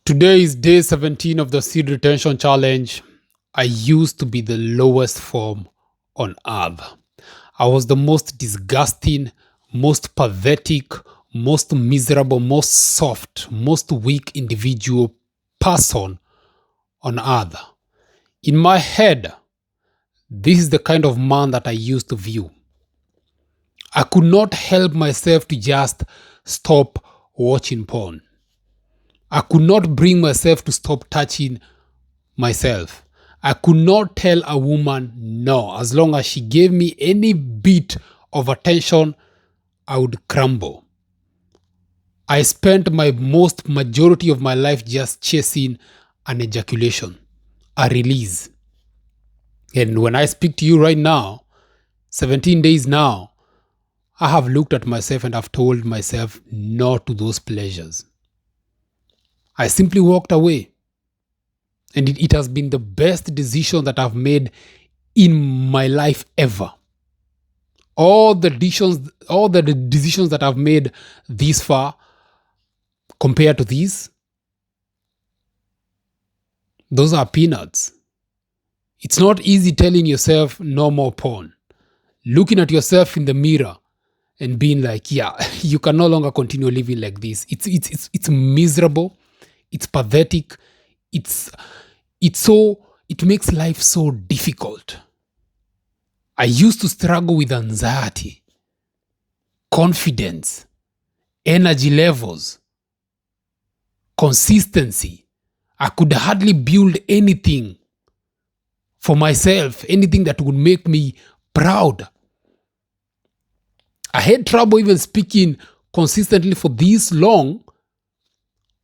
Today is day 17 of the seed retention challenge. I used to be the lowest form on earth. I was the most disgusting, most pathetic, most miserable, most soft, most weak individual person on earth. In my head, this is the kind of man that I used to view. I could not help myself to just stop watching porn. I could not bring myself to stop touching myself. I could not tell a woman no. As long as she gave me any bit of attention, I would crumble. I spent my majority of my life just chasing an ejaculation, a release. And when I speak to you right now, 17 days now, I have looked at myself and I've told myself no to those pleasures. I simply walked away. And it has been the best decision that I've made in my life ever. All the decisions that I've made this far compared to these, those are peanuts. It's not easy telling yourself no more porn. Looking at yourself in the mirror and being like, yeah, you can no longer continue living like this. It's miserable. It's pathetic. It makes life so difficult. I used to struggle with anxiety, confidence, energy levels, consistency. I could hardly build anything for myself, anything that would make me proud. I had trouble even speaking consistently for this long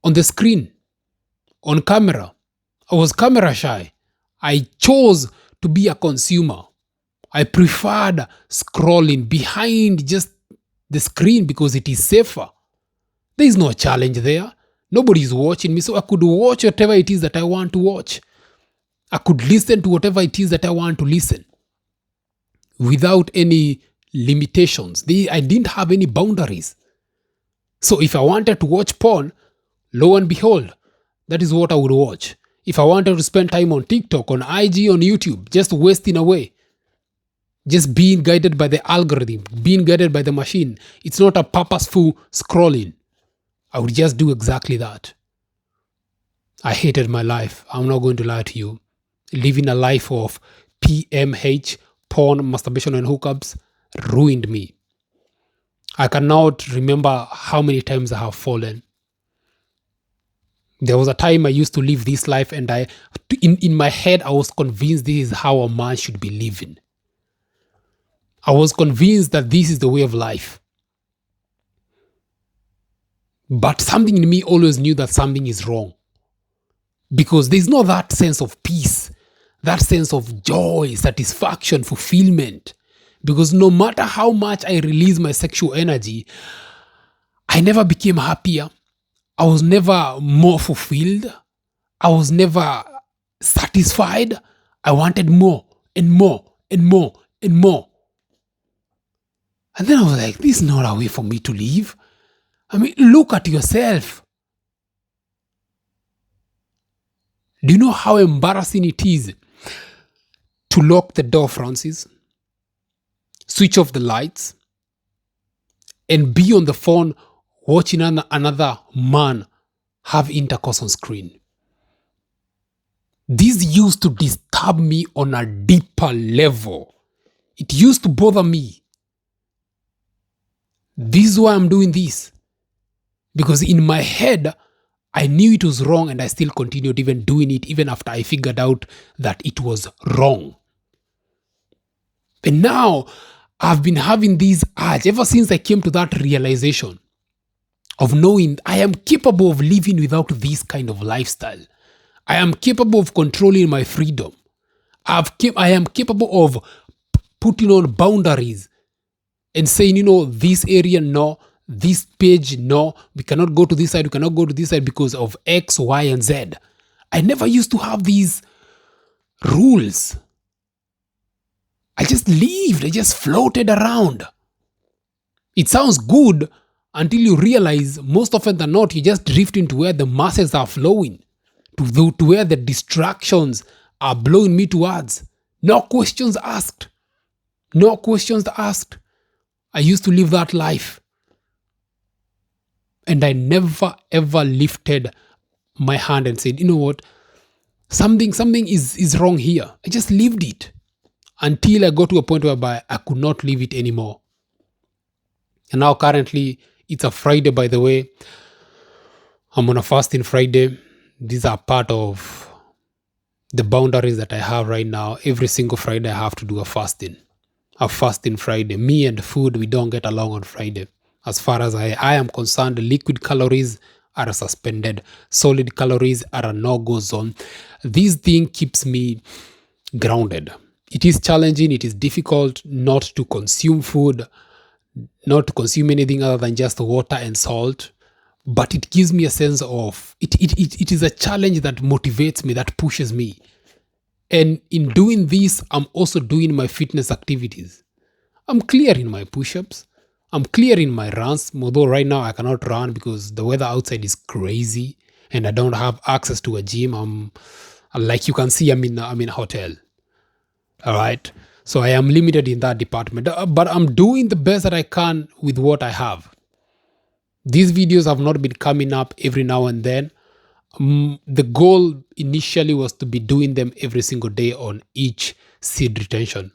on the screen, on camera. I was camera shy. I chose to be a consumer. I preferred scrolling behind just the screen because it is safer. There is no challenge there. Nobody is watching me, so I could watch whatever it is that I want to watch. I could listen to whatever it is that I want to listen without any limitations. I didn't have any boundaries. So if I wanted to watch porn, lo and behold, that is what I would watch. If I wanted to spend time on TikTok, on IG, on YouTube, just wasting away, just being guided by the algorithm, being guided by the machine, it's not a purposeful scrolling. I would just do exactly that. I hated my life. I'm not going to lie to you. Living a life of PMH, porn, masturbation, and hookups ruined me. I cannot remember how many times I have fallen. There was a time I used to live this life and in my head, I was convinced this is how a man should be living. I was convinced that this is the way of life. But something in me always knew that something is wrong. Because there's not that sense of peace, that sense of joy, satisfaction, fulfillment. Because no matter how much I release my sexual energy, I never became happier. I was never more fulfilled. I was never satisfied. I wanted more and more and more and more. And then I was like, this is not a way for me to live. I mean, look at yourself. Do you know how embarrassing it is to lock the door, Francis? Switch off the lights and be on the phone watching another man have intercourse on screen. This used to disturb me on a deeper level. It used to bother me. This is why I'm doing this. Because in my head, I knew it was wrong and I still continued even doing it even after I figured out that it was wrong. And now I've been having this urge ever since I came to that realization of knowing I am capable of living without this kind of lifestyle. I am capable of controlling my freedom. I am capable of putting on boundaries and saying, this area, no, this page, no, we cannot go to this side, we cannot go to this side because of X, Y, and Z. I never used to have these rules. I just lived, I just floated around. It sounds good until you realize most often than not, you just drift into where the masses are flowing, to where the distractions are blowing me towards. No questions asked. No questions asked. I used to live that life. And I never ever lifted my hand and said, you know what, something is wrong here. I just lived it until I got to a point whereby I could not live it anymore. And now currently it's a Friday, by the way. I'm on a fasting Friday. These are part of the boundaries that I have right now. Every single Friday I have to do a fasting Friday. Me and food, we don't get along on Friday. As far as I am concerned, liquid calories are suspended. Solid calories are a no-go zone. This thing keeps me grounded. It is challenging. It is difficult not to consume food, not to consume anything other than just water and salt. But it gives me a sense of, it is a challenge that motivates me, that pushes me. And in doing this, I'm also doing my fitness activities. I'm clearing my push-ups. I'm clearing my runs, although right now I cannot run because the weather outside is crazy and I don't have access to a gym. I'm, like you can see, I'm in a hotel. All right. So I am limited in that department, but I'm doing the best that I can with what I have. These videos have not been coming up every now and then. The goal initially was to be doing them every single day on each seed retention.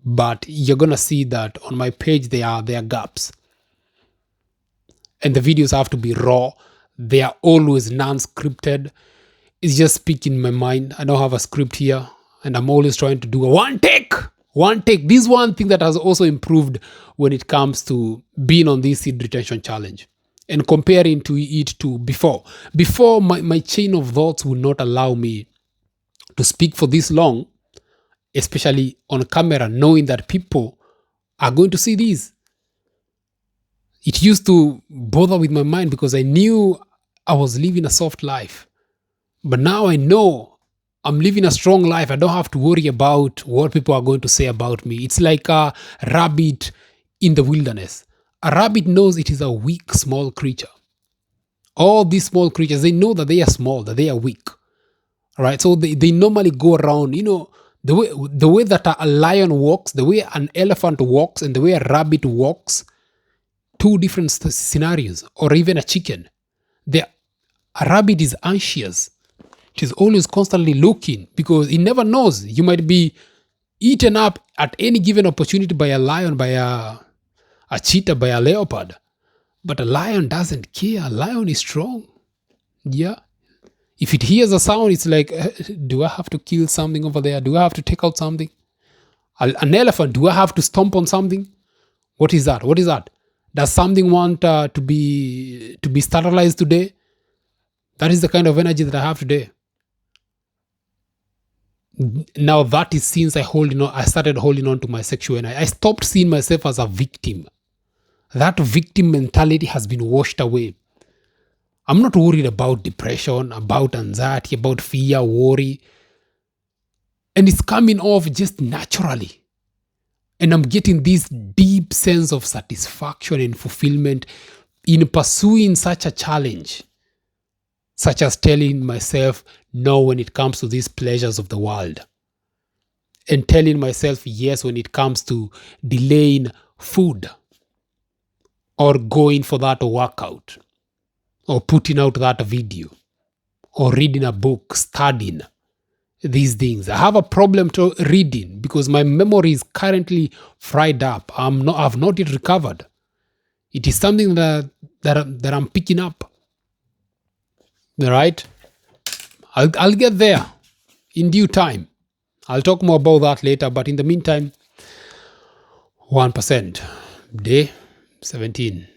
But you're going to see that on my page, there are gaps. And the videos have to be raw. They are always non-scripted. It's just speaking my mind. I don't have a script here. And I'm always trying to do a one take. This is one thing that has also improved when it comes to being on this seed retention challenge. And comparing to it to before. Before, my chain of thoughts would not allow me to speak for this long, especially on camera, knowing that people are going to see this. It used to bother with my mind because I knew I was living a soft life. But now I know I'm living a strong life. I don't have to worry about what people are going to say about me. It's like a rabbit in the wilderness. A rabbit knows it is a weak, small creature. All these small creatures, they know that they are small, that they are weak. All right, so they normally go around, the way that a lion walks, the way an elephant walks, and the way a rabbit walks, two different scenarios, or even a chicken. A rabbit is anxious. It is always constantly looking because it never knows. You might be eaten up at any given opportunity by a lion, by a cheetah, by a leopard. But a lion doesn't care. A lion is strong. Yeah. If it hears a sound, it's like, do I have to kill something over there? Do I have to take out something? An elephant, do I have to stomp on something? What is that? Does something want to be sterilized today? That is the kind of energy that I have today. Now that is since I started holding on to my sexuality. I stopped seeing myself as a victim. That victim mentality has been washed away. I'm not worried about depression, about anxiety, about fear, worry. And it's coming off just naturally. And I'm getting this deep sense of satisfaction and fulfillment in pursuing such a challenge, such as telling myself no when it comes to these pleasures of the world, and telling myself yes when it comes to delaying food, or going for that workout, or putting out that video, or reading a book, studying these things. I have a problem to reading because my memory is currently fried up. I've not yet recovered. It is something that I'm picking up. All right? I'll get there in due time. I'll talk more about that later, but in the meantime, 1%, day 17.